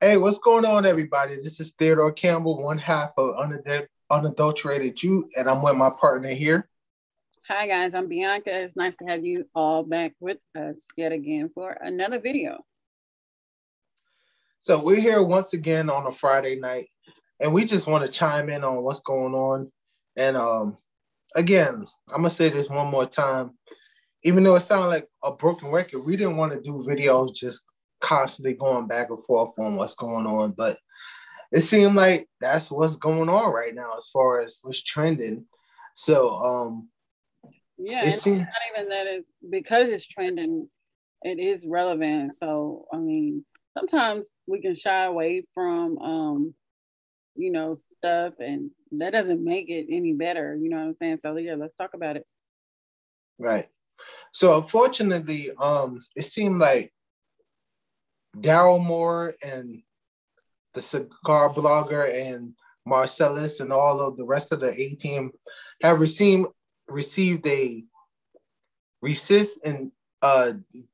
Hey, what's going on, everybody? This is Theodore Campbell, one half of Unadulterated You, and I'm with my partner here. Hi, guys. I'm Bianca. It's nice to have you all back with us yet again for another video. So we're here once again on a Friday night, and we just want to chime in on what's going on. And again, I'm going to say this one more time. Even though it sounds like a broken record, we didn't want to do videos just constantly going back and forth on what's going on, but it seemed like that's what's going on right now as far as what's trending. So yeah, it's not even that it's because it's trending, it is relevant. So I mean, sometimes we can shy away from stuff, and that doesn't make it any better, you know what I'm saying? So yeah, let's talk about it. Right. So unfortunately, it seemed like Daryl Moore and the cigar blogger and Marcellus and all of the rest of the A team have received a resist and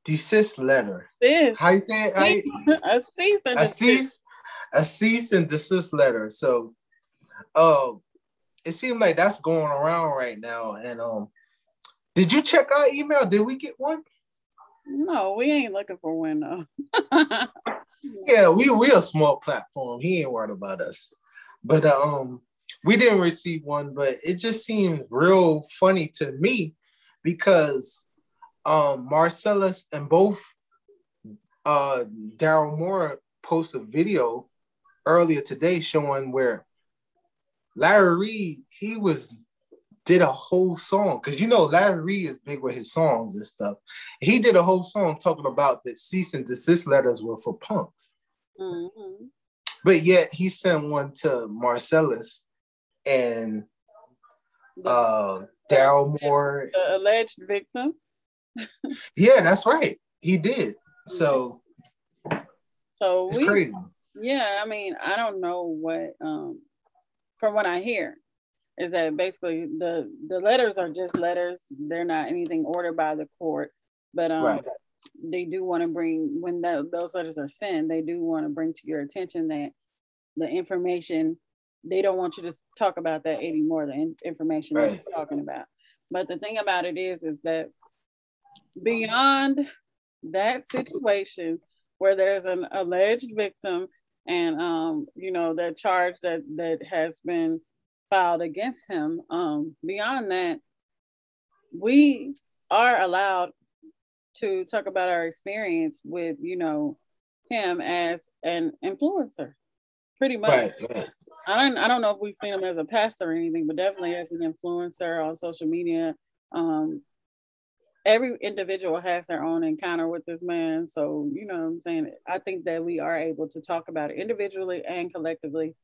desist letter. How you say it? A cease and desist letter. So it seemed like that's going around right now. And did you check our email? Did we get one? No, we ain't looking for one though. Yeah, we a small platform. He ain't worried about us. But we didn't receive one, but it just seems real funny to me because Marcellus and both Daryl Moore posted a video earlier today showing where Larry Reid, did a whole song, because Larry Reid is big with his songs and stuff. He did a whole song talking about that cease and desist letters were for punks. Mm-hmm. But yet he sent one to Marcellus and Daryl Moore. The alleged victim. Yeah, that's right. He did. So it's crazy. Yeah, I mean, I don't know what, from what I hear, is that basically the letters are just letters. They're not anything ordered by the court, but right. They do want to bring, when those letters are sent, they do want to bring to your attention that the information, they don't want you to talk about that anymore, the information right. that you're talking about. But the thing about it is that beyond that situation where there's an alleged victim and that charge that has been filed against him, beyond that, we are allowed to talk about our experience with him as an influencer, pretty much. Right. I don't know if we've seen him as a pastor or anything, but definitely as an influencer on social media. Every individual has their own encounter with this man, so you know what I'm saying. I think that we are able to talk about it individually and collectively,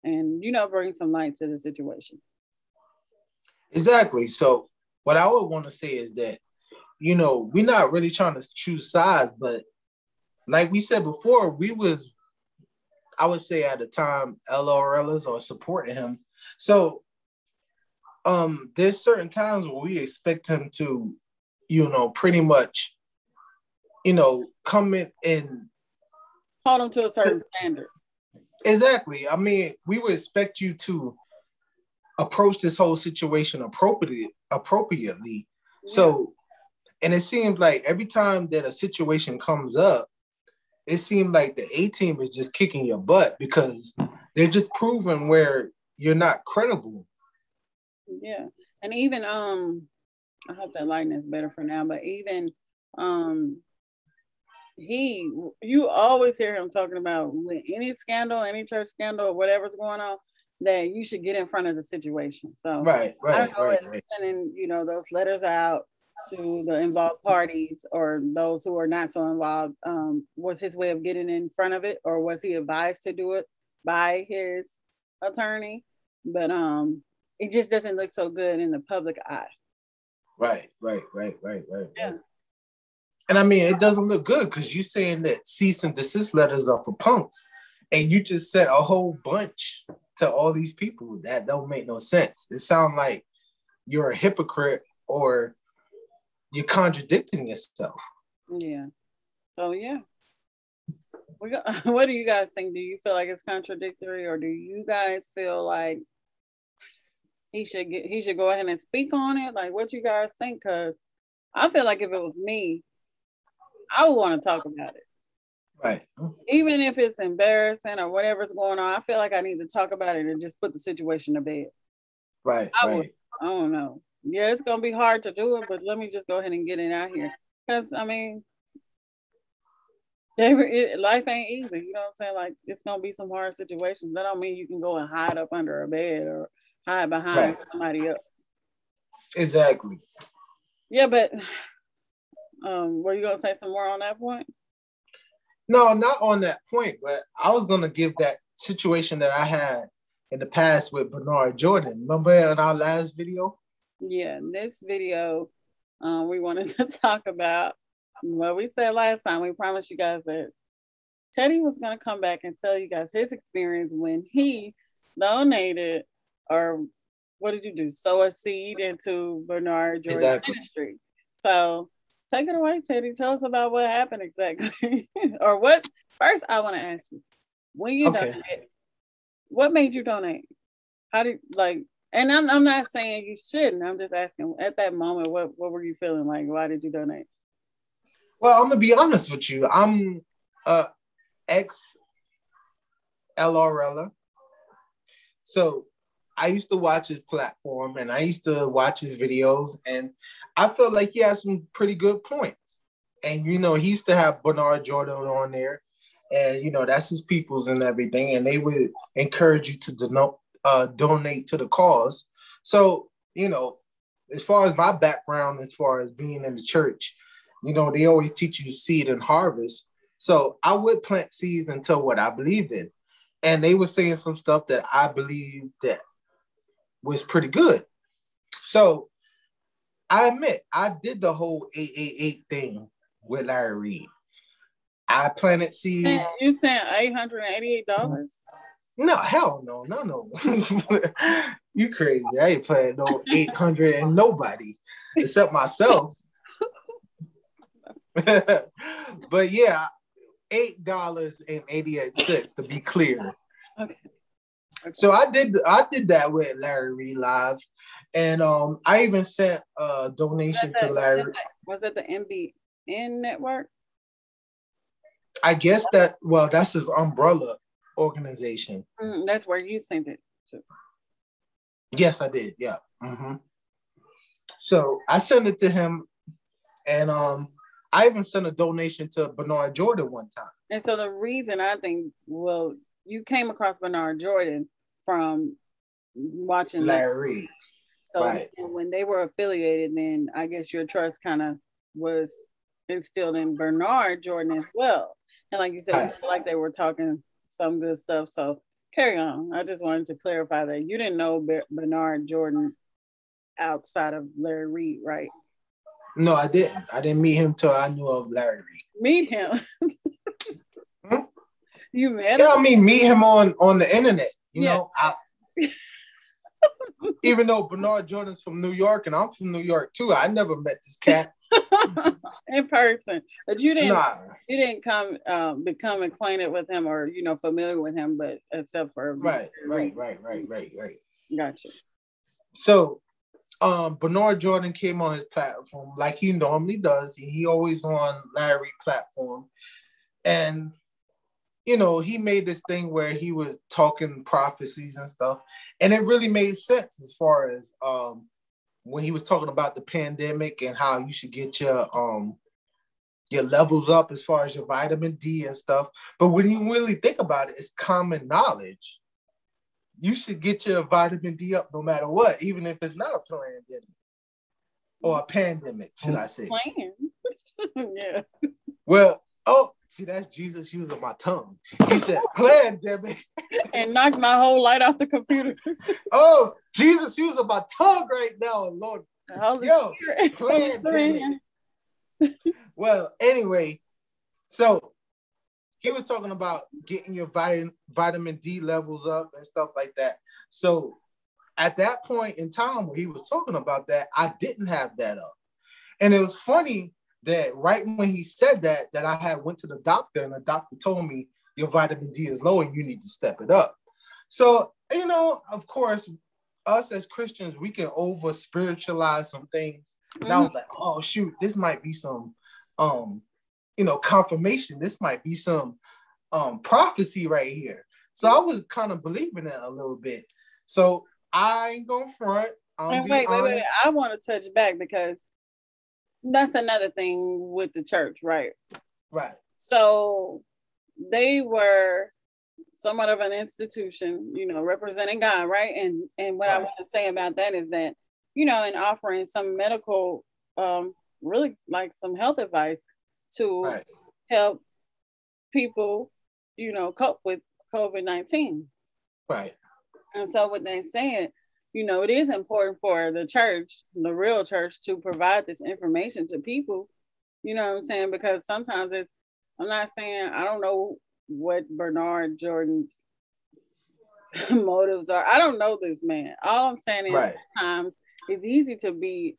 and bring some light to the situation. Exactly. So what I would want to say is that we're not really trying to choose sides, but like we said before, I would say at the time LRLers are supporting him. So there's certain times where we expect him to pretty much come in and hold him to a certain standard. Exactly. I mean, we would expect you to approach this whole situation appropriately. Yeah. So, and it seems like every time that a situation comes up, it seems like the A team is just kicking your butt because they're just proving where you're not credible. Yeah. And even, I hope that lighting is better for now, but even, you always hear him talking about with any scandal, any church scandal, or whatever's going on, that you should get in front of the situation. So right. I don't know if sending those letters out to the involved parties or those who are not so involved, was his way of getting in front of it, or was he advised to do it by his attorney? But it just doesn't look so good in the public eye. Right. Yeah. And I mean, it doesn't look good because you're saying that cease and desist letters are for punks, and you just sent a whole bunch to all these people. That don't make no sense. It sounds like you're a hypocrite or you're contradicting yourself. Yeah. So yeah, What do you guys think? Do you feel like it's contradictory, or do you guys feel like he should go ahead and speak on it? Like, what you guys think? Because I feel like if it was me, I would want to talk about it. Right. Even if it's embarrassing or whatever's going on, I feel like I need to talk about it and just put the situation to bed. Right. I don't know. Yeah, it's gonna be hard to do it, but let me just go ahead and get it out here. Because I mean, life ain't easy. You know what I'm saying? Like, it's gonna be some hard situations. That don't mean you can go and hide up under a bed or hide behind somebody else. Exactly. Yeah, but were you gonna say some more on that point? No, not on that point, but I was gonna give that situation that I had in the past with Bernard Jordan. Remember in our last video? Yeah, in this video, we wanted to talk about what we said last time. We promised you guys that Teddy was gonna come back and tell you guys his experience when he donated, or what did you do? Sow a seed into Bernard Jordan's ministry. So take it away, Teddy. Tell us about what happened exactly. Or what? First, I want to ask you, when you donated, what made you donate? How did, like, and I'm not saying you shouldn't. I'm just asking, at that moment, what were you feeling like? Why did you donate? Well, I'm going to be honest with you. I'm a ex-LRLer. So I used to watch his platform and I used to watch his videos, and I felt like he had some pretty good points. And, you know, he used to have Bernard Jordan on there, and, you know, that's his peoples and everything. And they would encourage you to donate to the cause. So, you know, as far as my background, as far as being in the church, you know, they always teach you seed and harvest. So I would plant seeds until what I believed in. And they were saying some stuff that I believed that was pretty good. So I admit, I did the whole 888 thing with Larry Reid. I planted seeds. You sent $888? No, hell no. You crazy. I ain't playing no 800 and nobody except myself. But yeah, $8.88 to be clear. Okay. So I did that with Larry Reid Live. And I even sent a donation to Larry. Was that the MBN network? I guess that's his umbrella organization. That's where you sent it to. Yes, I did. Yeah. Mm-hmm. So I sent it to him, and I even sent a donation to Bernard Jordan one time. And so the reason I think, well, you came across Bernard Jordan from watching Larry Reid. So when they were affiliated, then I guess your trust kind of was instilled in Bernard Jordan as well. And like you said, you feel like they were talking some good stuff. So carry on. I just wanted to clarify that you didn't know Bernard Jordan outside of Larry Reid, right? No, I didn't. I didn't meet him till I knew of Larry Reid. Meet him? You met him? Yeah, I mean, meet him on the internet. You know, even though Bernard Jordan's from New York and I'm from New York too, I never met this cat in person. But you didn't become acquainted with him or familiar with him, but except for right. Gotcha. So Bernard Jordan came on his platform like he normally does. He always on Larry's platform, and he made this thing where he was talking prophecies and stuff. And it really made sense as far as when he was talking about the pandemic and how you should get your levels up as far as your vitamin D and stuff. But when you really think about it, it's common knowledge. You should get your vitamin D up no matter what, even if it's not a pandemic or a pandemic, should I say. Yeah. Well, see, that's Jesus using my tongue. He said, pandemic. And knocked my whole light off the computer. Oh, Jesus using my tongue right now, Lord. Pandemic. Well, anyway, so he was talking about getting your vitamin D levels up and stuff like that. So at that point in time where he was talking about that, I didn't have that up. And it was funny that right when he said that I had went to the doctor, and the doctor told me your vitamin D is low and you need to step it up. So, you know, of course, us as Christians, we can over spiritualize some things. And I was like, oh shoot, this might be some you know, confirmation. This might be some prophecy right here. So I was kind of believing it a little bit. So I ain't gonna front. Wait. I want to touch back because that's another thing with the church, right? Right. So they were somewhat of an institution, you know, representing God, right? And what I want to say about that is that, you know, in offering some medical, really like some health advice to help people, you know, cope with COVID-19. Right. And so what they're saying, you know, it is important for the church, the real church, to provide this information to people, you know what I'm saying? Because sometimes I'm not saying, I don't know what Bernard Jordan's motives are. I don't know this man. All I'm saying is sometimes it's easy to be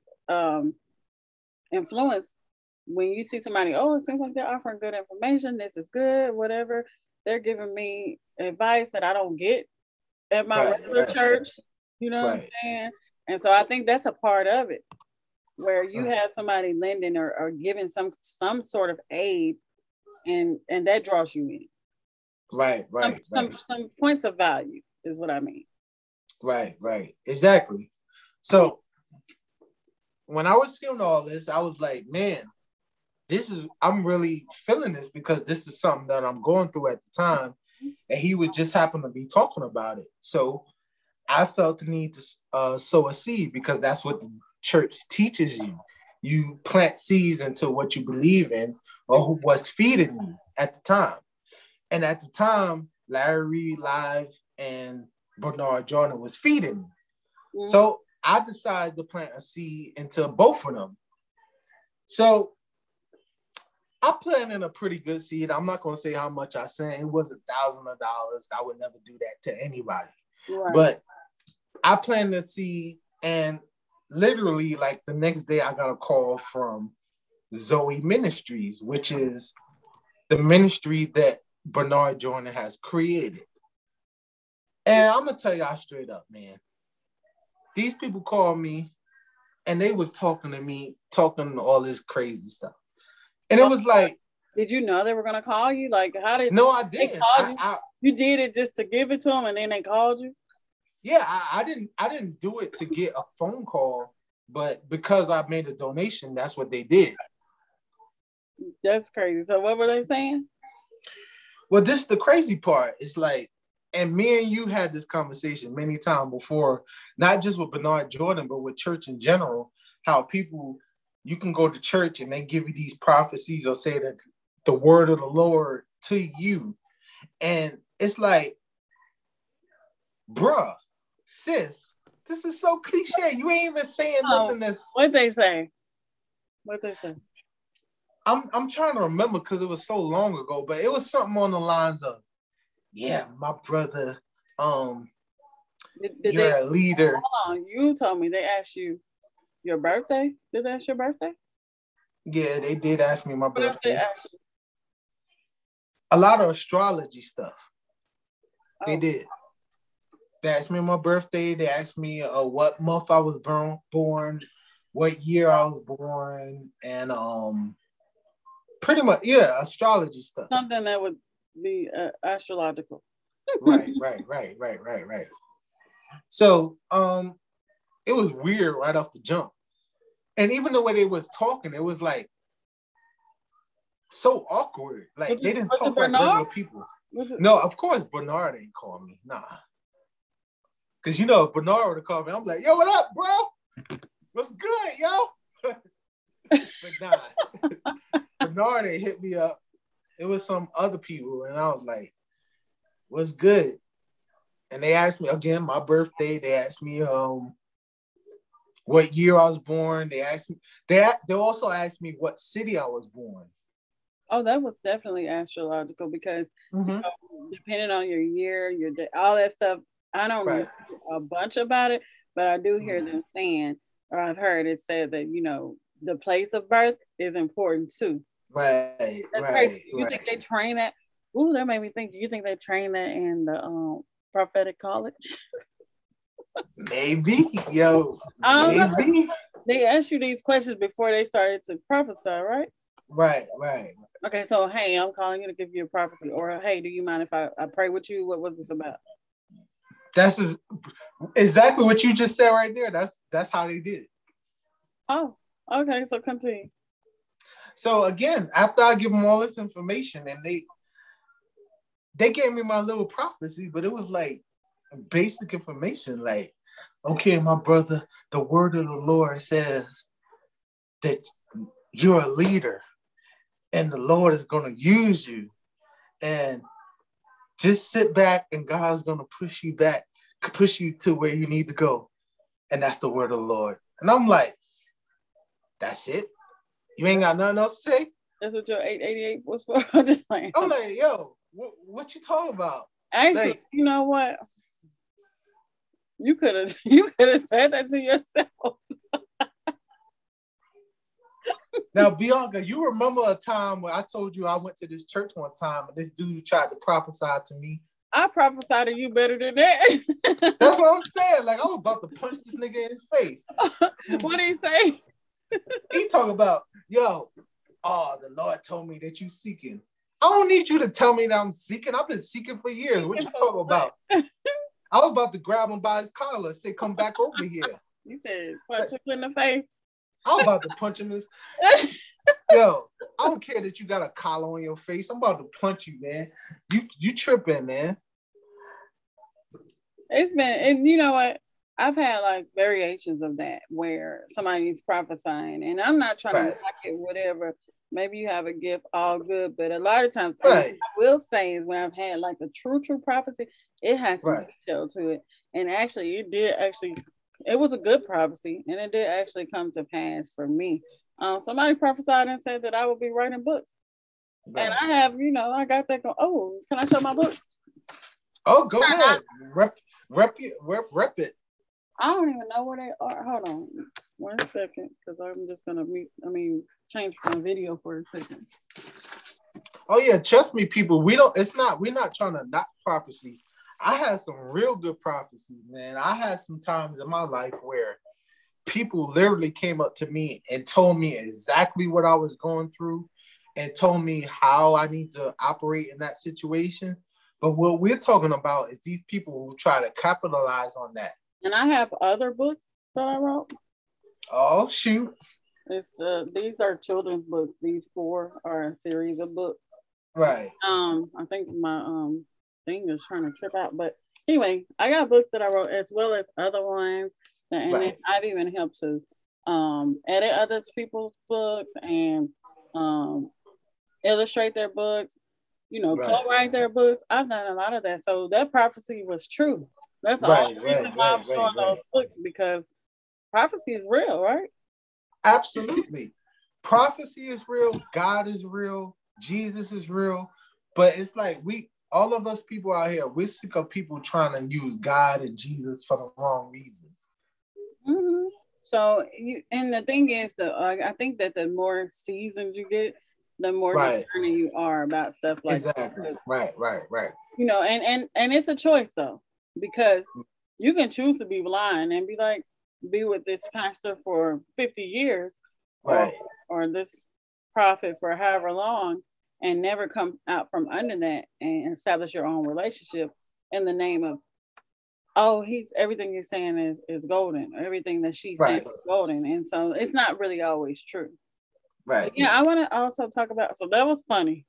influenced when you see somebody, oh, it seems like they're offering good information. This is good, whatever. They're giving me advice that I don't get at my regular church. You know what I'm saying? And so I think that's a part of it, where you have somebody lending or giving some sort of aid, and that draws you in. Right. Some points of value is what I mean. Right. Exactly. So when I was seeing all this, I was like, man, I'm really feeling this because this is something that I'm going through at the time. And he would just happen to be talking about it. So I felt the need to sow a seed, because that's what the church teaches you. You plant seeds into what you believe in or what's feeding you at the time. And at the time, Larry Reid Live and Bernard Jordan was feeding me. So I decided to plant a seed into both of them. So I planted a pretty good seed. I'm not going to say how much I sent. It was $1,000. I would never do that to anybody. Right. But I planted a seed, and literally like the next day I got a call from ZOE Ministries, which is the ministry that Bernard Jordan has created. And I'm going to tell y'all straight up, man. These people called me and they was talking to me, talking all this crazy stuff. And it was like, did you know they were going to call you? Like, how did No, I didn't. You did it just to give it to them and then they called you? Yeah, I didn't do it to get a phone call, but because I made a donation, that's what they did. That's crazy. So what were they saying? Well, this is the crazy part. It's like, and me and you had this conversation many times before, not just with Bernard Jordan, but with church in general, how people, you can go to church and they give you these prophecies or say that the word of the Lord to you. And it's like, bruh, sis, this is so cliche. You ain't even saying nothing that's... What they say? I'm trying to remember because it was so long ago, but it was something on the lines of, yeah, my brother, you're a leader. Hold on, you told me they asked you your birthday. Did they ask your birthday? Yeah, they did ask me my birthday. What did they ask you? A lot of astrology stuff. They did. They asked me my birthday. They asked me what month I was born, what year I was born, and pretty much, yeah, astrology stuff. Something that would be astrological. Right. So it was weird right off the jump. And even the way they was talking, it was like so awkward. Like they didn't talk like regular people. No, of course Bernard ain't call me. Nah. Cause you know, if Bernard would have called me, I'm like, yo, what up, bro? What's good, yo? But nah. Bernard ain't hit me up. It was some other people, and I was like, what's good? And they asked me again my birthday. They asked me what year I was born. They asked me, they also asked me what city I was born. Oh, that was definitely astrological because you know, depending on your year, your day, all that stuff, I don't know a bunch about it, but I do hear them saying, or I've heard it said that, you know, the place of birth is important too. Right. That's Right. crazy. You think they train that? Ooh, that made me think. Do you think they train that in the prophetic college? Maybe, yo, maybe. They asked you these questions before they started to prophesy, right? Right, right. Okay, so hey, I'm calling you to give you a prophecy, or hey, do you mind if I pray with you? What was this about? That's exactly what you just said right there. That's how they did it. Oh, okay. So continue. So again, after I give them all this information, and they gave me my little prophecy, but it was like basic information. Like, okay, my brother, the word of the Lord says that you're a leader, and the Lord is going to use you, and just sit back, and God's going to push you to where you need to go, and that's the word of the Lord. And I'm like, that's it? You ain't got nothing else to say? That's what your 888 was for? I'm just playing. I'm like, yo, what you talking about? Actually, like, you know what? You could have said that to yourself. Now, Bianca, you remember a time when I told you I went to this church one time and this dude tried to prophesy to me? I prophesied to you better than that. That's what I'm saying. Like, I was about to punch this nigga in his face. What did he say? He talking about, yo, the Lord told me that you seeking. I don't need you to tell me that I'm seeking. I've been seeking for years. What you talking about? I was about to grab him by his collar and say, come back over here. You said, punch him in the face. I'm about to punch him in Yo, I don't care that you got a collar on your face. I'm about to punch you, man. You tripping, man. It's been, and you know what? I've had like variations of that where somebody's prophesying, and I'm not trying to knock it, whatever. Maybe you have a gift, all good, but a lot of times, what I will say is when I've had like a true prophecy, it has some detail to it, and actually, it was a good prophecy, and it did actually come to pass for me. Somebody prophesied and said that I would be writing books, and I have, I got that going. Oh, can I show my books? Oh, go ahead, rep it. I don't even know where they are. Hold on 1 second, because I'm just gonna change my video for a second. Oh yeah, trust me, people. We're not trying to knock prophecy. I had some real good prophecies, man. I had some times in my life where people literally came up to me and told me exactly what I was going through and told me how I need to operate in that situation. But what we're talking about is these people who try to capitalize on that. And I have other books that I wrote. Oh, shoot. These are children's books. These 4 are a series of books. Right. I think my thing is trying to trip out. But anyway, I got books that I wrote as well as other ones. And then I've even helped to edit other people's books and illustrate their books, co-write their books. I've done a lot of that. So that prophecy was true. That's the only reason why I'm showing those books, because prophecy is real, right? Absolutely. Prophecy is real. God is real. Jesus is real. But it's like all of us people out here, we're sick of people trying to use God and Jesus for the wrong reasons. Mm-hmm. So, and the thing is that I think that the more seasoned you get, the more discerning you are about stuff like that. Right. And it's a choice though, because you can choose to be blind and be with this pastor for 50 years, or this prophet for however long, and never come out from under that and establish your own relationship in the name of, everything he's saying is golden. Everything that she's saying is golden. And so it's not really always true. Right. But yeah, I want to also talk about, so that was funny.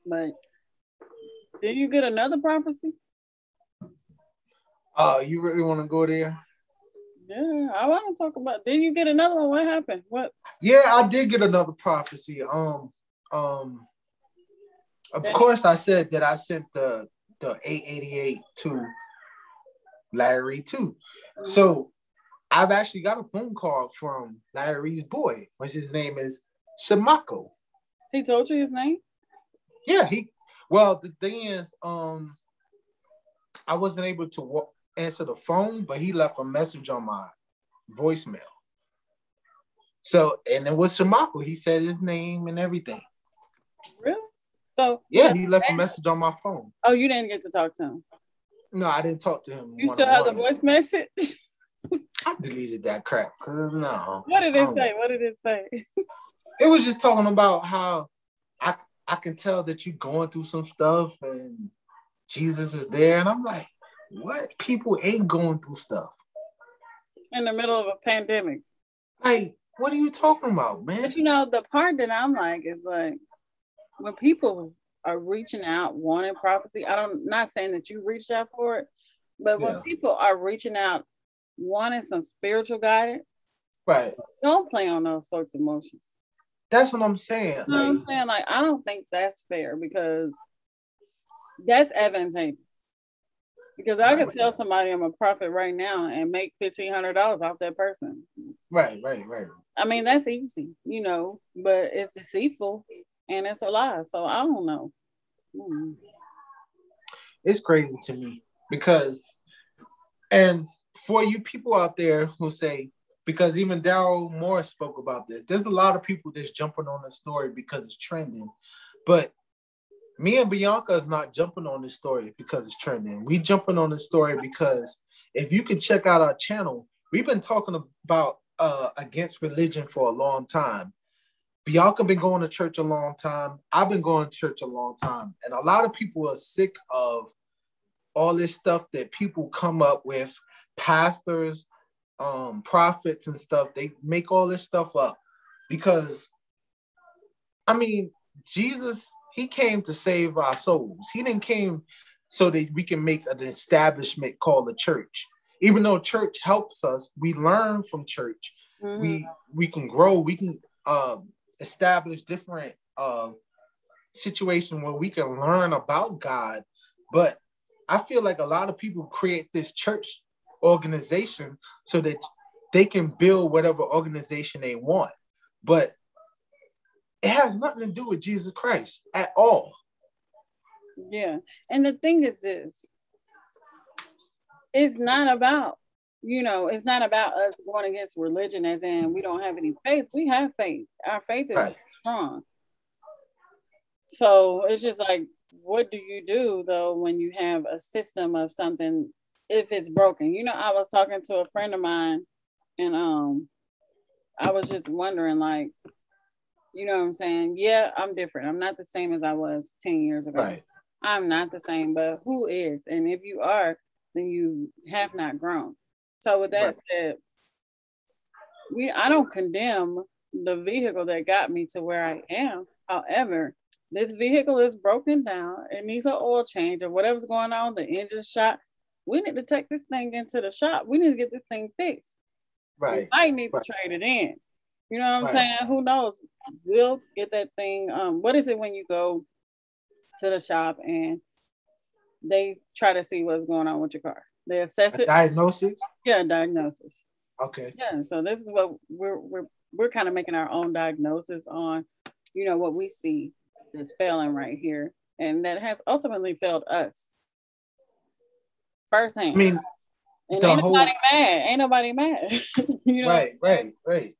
But did you get another prophecy? Oh, you really want to go there? Yeah, I want to talk about, did you get another one? What happened? What? Yeah, I did get another prophecy. Of course, I said that I sent the 888 to Larry too. Mm-hmm. So I've actually got a phone call from Larry's boy, which his name is CHAMACO. He told you his name? Yeah, the thing is, I wasn't able to answer the phone, but he left a message on my voicemail. So, and it was CHAMACO. He said his name and everything. Really? So yeah, he left a message on my phone. Oh, you didn't get to talk to him? No, I didn't talk to him. You still have the voice message? I deleted that crap. No. What did it say? What did it say? It was just talking about how I can tell that you're going through some stuff and Jesus is there. And I'm like, what? People ain't going through stuff. In the middle of a pandemic. Like, what are you talking about, man? But you know, the part that I'm like is like, when people are reaching out, wanting prophecy, not saying that you reached out for it, but when people are reaching out, wanting some spiritual guidance, right? Don't play on those sorts of emotions. That's what I'm saying. You know what I'm saying? Like, I don't think that's fair because that's advantageous. Because I could tell somebody I'm a prophet right now and make $1,500 off that person. Right. I mean, that's easy, you know, but it's deceitful and it's a lie. So I don't know. It's crazy to me because, and for you people out there who say, because even Daryl Morris spoke about this, there's a lot of people that's jumping on the story because it's trending. But me and Bianca is not jumping on this story because it's trending. We jumping on the story because if you can check out our channel, we've been talking about against religion for a long time. Bianca been going to church a long time. I've been going to church a long time. And a lot of people are sick of all this stuff that people come up with, pastors, prophets and stuff. They make all this stuff up because, I mean, Jesus, he came to save our souls. He didn't came so that we can make an establishment called a church. Even though church helps us, we learn from church. Mm-hmm. We can grow. We can establish different situations where we can learn about God. But I feel like a lot of people create this church organization so that they can build whatever organization they want. But it has nothing to do with Jesus Christ at all. Yeah. And the thing is this, it's not about, you know, it's not about us going against religion as in we don't have any faith. We have faith. Our faith is strong. So it's just like, what do you do though when you have a system of something if it's broken? You know, I was talking to a friend of mine and I was just wondering, like, you know what I'm saying? Yeah, I'm different. I'm not the same as I was 10 years ago. Right. I'm not the same, but who is? And if you are, then you have not grown. So with that said, I don't condemn the vehicle that got me to where I am. However, this vehicle is broken down. It needs an oil change or whatever's going on, the engine shot. We need to take this thing into the shop. We need to get this thing fixed. Right. I need to trade it in. You know what I'm saying? Who knows? We'll get that thing. What is it when you go to the shop and they try to see what's going on with your car? They assess it. Diagnosis? Yeah, diagnosis. Okay. Yeah, so this is what we're kind of making our own diagnosis on, you know, what we see is failing right here. And that has ultimately failed us. Firsthand. I mean, and ain't nobody mad. Ain't nobody mad. You know right.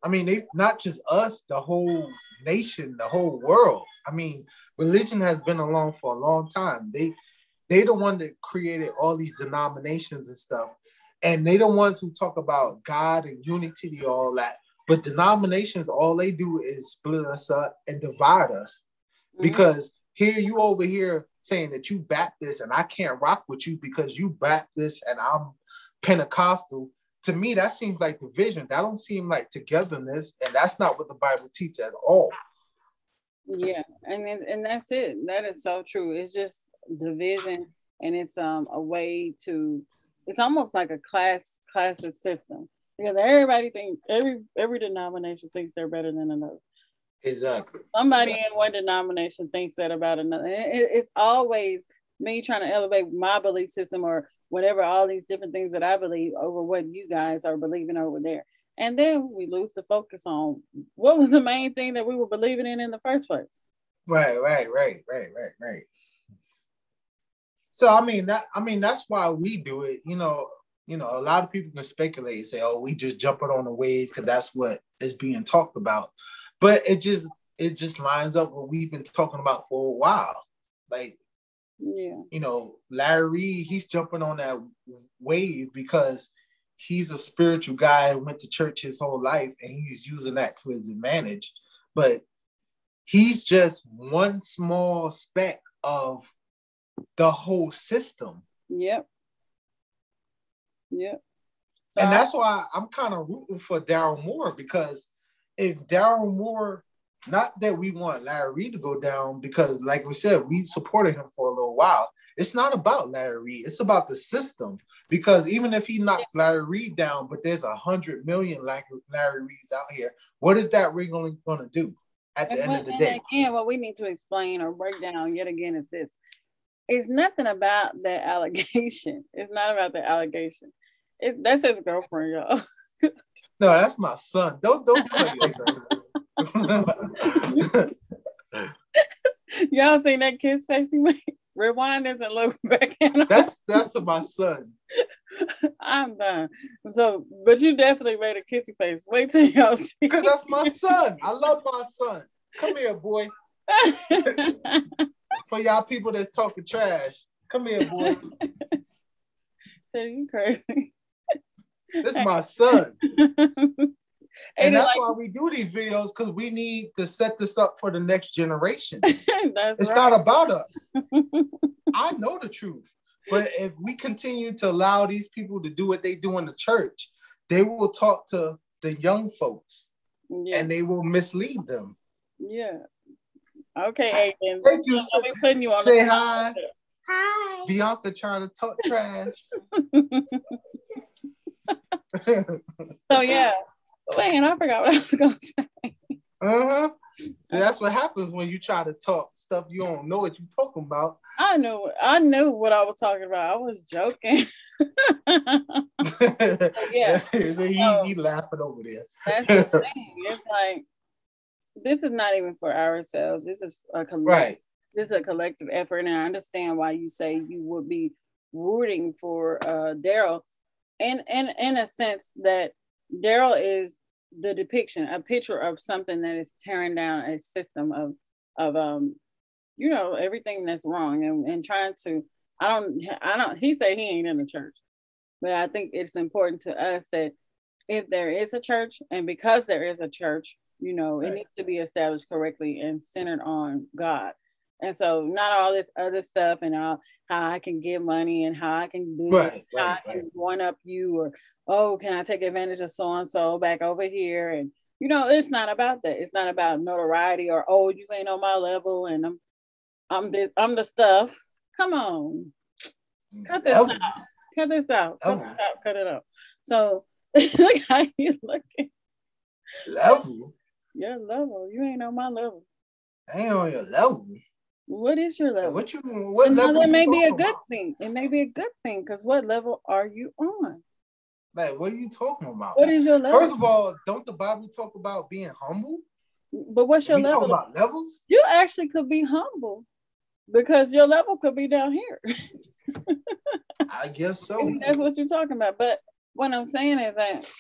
I mean, they not just us, the whole nation, the whole world. I mean, religion has been along for a long time. They the one that created all these denominations and stuff. And they the ones who talk about God and unity, all that. But denominations, all they do is split us up and divide us. Mm-hmm. Because here you over here saying that you Baptist and I can't rock with you because you Baptist and I'm Pentecostal. To me, that seems like division. That don't seem like togetherness, and that's not what the Bible teaches at all. Yeah, and that's it. That is so true. It's just division, and it's a way to. It's almost like a classist system because everybody thinks every denomination thinks they're better than another. Exactly. Somebody in one denomination thinks that about another. It's always me trying to elevate my belief system or whatever, all these different things that I believe over what you guys are believing over there. And then we lose the focus on what was the main thing that we were believing in the first place. Right. So, I mean, that's why we do it. You know, you know, a lot of people can speculate and say, oh, we just jumping on the wave because that's what is being talked about. But it just lines up what we've been talking about for a while. Like, yeah, you know, Larry Reid, he's jumping on that wave because he's a spiritual guy who went to church his whole life and he's using that to his advantage. But he's just one small speck of the whole system. Yep. Yep. So and that's why I'm kind of rooting for Daryl Moore, because if Daryl Moore, not that we want Larry Reid to go down, because like we said, we supported him for a little while. It's not about Larry Reid. It's about the system. Because even if he knocks Larry Reid down, but there's 100 million Larry Reids out here, what is that really going to do at the end of the day? Again, what we need to explain or break down yet again is this. It's nothing about that allegation. It's not about the allegation. That's his girlfriend, y'all. No, that's my son. Don't play your son. Y'all seen that kid's face he made? Rewind this and look back at him. That's to my son. I'm done. So, but you definitely made a kissy face. Wait till y'all see. Because that's my son. I love my son. Come here, boy. For y'all people that's talking trash, come here, boy. Are you crazy? This is my son. And that's why we do these videos, because we need to set this up for the next generation. It's not about us. I know the truth. But if we continue to allow these people to do what they do in the church, they will talk to the young folks and they will mislead them. Yeah. Okay, Aiden. Thank you. So we putting you on. Say hi. Hi. Bianca trying to talk trash. So yeah. Man, I forgot what I was gonna say. So that's what happens when you try to talk stuff you don't know what you're talking about. I knew what I was talking about. I was joking. Yeah. He laughing over there. That's the thing. It's like, this is not even for ourselves. This is a collective, This is a collective effort, and I understand why you say you would be rooting for Daryl, and in a sense that Daryl is the depiction, a picture of something that is tearing down a system of you know, everything that's wrong, and trying to, I don't, he said he ain't in the church, but I think it's important to us that if there is a church, and because there is a church, you know, it needs to be established correctly and centered on God. And so not all this other stuff and how I can give money and how I can do how I can one up you, or, oh, can I take advantage of so-and-so back over here? And, you know, it's not about that. It's not about notoriety or, oh, you ain't on my level and I'm the stuff. Come on. Cut this out. Cut this out. Cut it out. So look how you looking. Level? Your level. You ain't on my level. I ain't on your level. What is your level? What level? It may be a good thing. It may be a good thing, because what level are you on? Like, what are you talking about? What is your level? First of all, don't the Bible talk about being humble? But what's your level? We talk about levels? You actually could be humble, because your level could be down here. I guess so. Maybe that's what you're talking about. But what I'm saying is that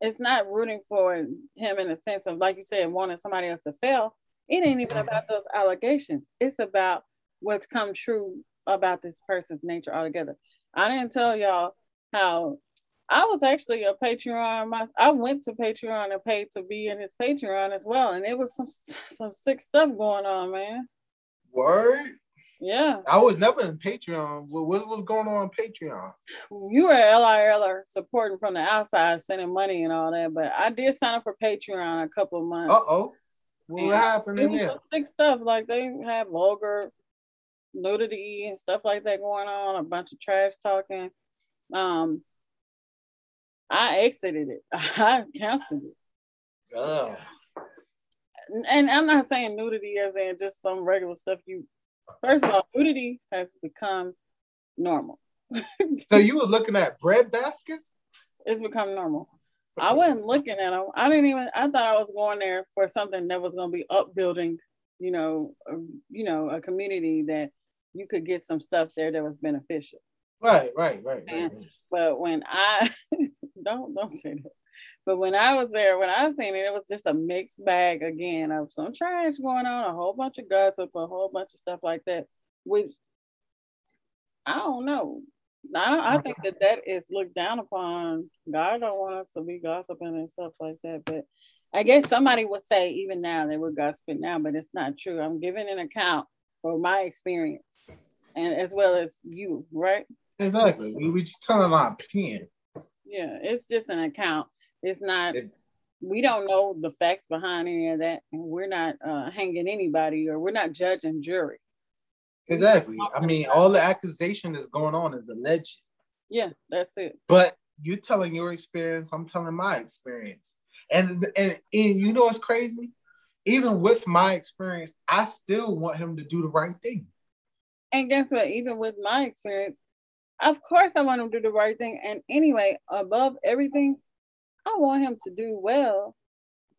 it's not rooting for him in the sense of, like you said, wanting somebody else to fail. It ain't even about those allegations. It's about what's come true about this person's nature altogether. I didn't tell y'all how I was actually a Patreon. I went to Patreon and paid to be in his Patreon as well. And it was some sick stuff going on, man. Word? Yeah. I was never in Patreon. What was going on Patreon? You were LILer supporting from the outside, sending money and all that. But I did sign up for Patreon a couple of months. Uh-oh. What happened in there? Sick stuff. Like, they have vulgar nudity and stuff like that going on, a bunch of trash talking. I exited it. I canceled it. Oh. And I'm not saying nudity as in just some regular stuff. First of all, nudity has become normal. So you were looking at bread baskets? It's become normal. I wasn't looking at them. I thought I was going there for something that was going to be upbuilding, you know, a community that you could get some stuff there that was beneficial. Right. But when I don't say that. But when I was there, when I seen it, it was just a mixed bag again of some trash going on, a whole bunch of gossip, a whole bunch of stuff like that, which I don't know. I think that is looked down upon. God don't want us to be gossiping and stuff like that. But I guess somebody would say even now they were gossiping now, but it's not true. I'm giving an account for my experience, and as well as you, right? Exactly. We just telling our opinion. Yeah, it's just an account. It's not. We don't know the facts behind any of that, and we're not hanging anybody, or we're not judging jury. Exactly. I mean, all the accusation that's going on is alleged. Yeah, that's it. But you telling your experience, I'm telling my experience. And you know what's crazy? Even with my experience, I still want him to do the right thing. And guess what? Even with my experience, of course I want him to do the right thing. And anyway, above everything, I want him to do well.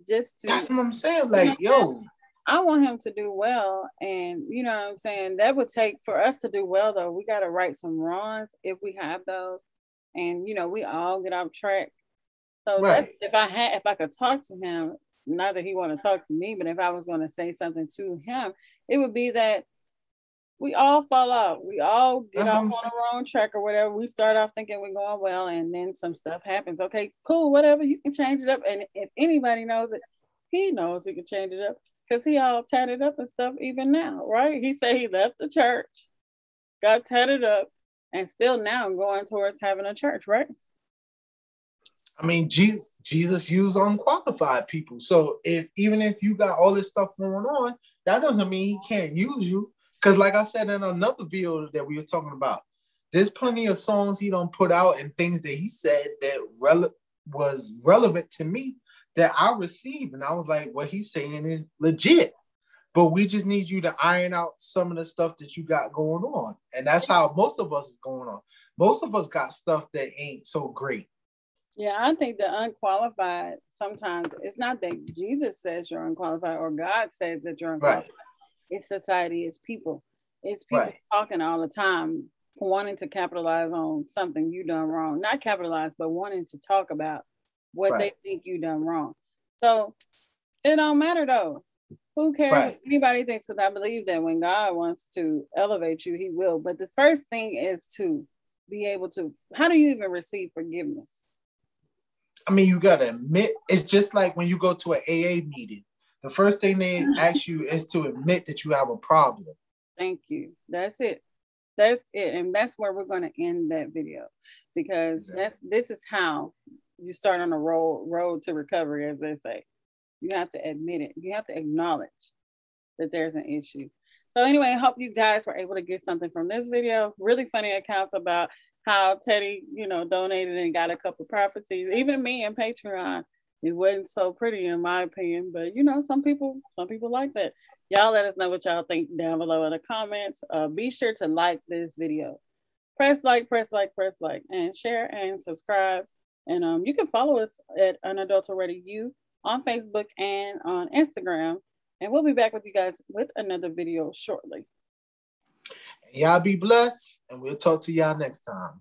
That's what I'm saying. Like, yo. I want him to do well. And you know what I'm saying? That would take, for us to do well though, we gotta right some wrongs if we have those. And you know, we all get off track. So if I could talk to him, not that he want to talk to me, but if I was going to say something to him, it would be that we all fall out. We all get off on the wrong track or whatever. We start off thinking we're going well, and then some stuff happens. Okay, cool, whatever. You can change it up. And if anybody knows it, he knows he can change it up because he all tatted up and stuff even now, right? He said he left the church, got tatted up, and still now going towards having a church, right? I mean, Jesus used unqualified people. So even if you got all this stuff going on, that doesn't mean he can't use you. Because like I said in another video that we were talking about, there's plenty of songs he don't put out and things that he said that was relevant to me that I received. And I was like, what he's saying is legit. But we just need you to iron out some of the stuff that you got going on. And that's how most of us is going on. Most of us got stuff that ain't so great. Yeah, I think the unqualified, sometimes it's not that Jesus says you're unqualified or God says that you're unqualified. Right. It's society, it's people. It's people talking all the time, wanting to capitalize on something you done wrong. Not capitalize, but wanting to talk about what they think you done wrong. So it don't matter though. Who cares? Anybody thinks that? I believe that when God wants to elevate you, he will. But the first thing is to be able to, how do you even receive forgiveness? I mean, you got to admit, it's just like when you go to an AA meeting. The first thing they ask you is to admit that you have a problem. Thank you. That's it. That's it. And that's where we're going to end that video, because this is how you start on a road to recovery, as they say. You have to admit it. You have to acknowledge that there's an issue. So anyway, I hope you guys were able to get something from this video. Really funny accounts about how Teddy, donated and got a couple prophecies. Even me and Patreon, it wasn't so pretty in my opinion, but some people like that. Y'all let us know what y'all think down below in the comments. Be sure to like this video. Press like, and share and subscribe. And you can follow us at Unadulterated You on Facebook and on Instagram. And we'll be back with you guys with another video shortly. Y'all be blessed, and we'll talk to y'all next time.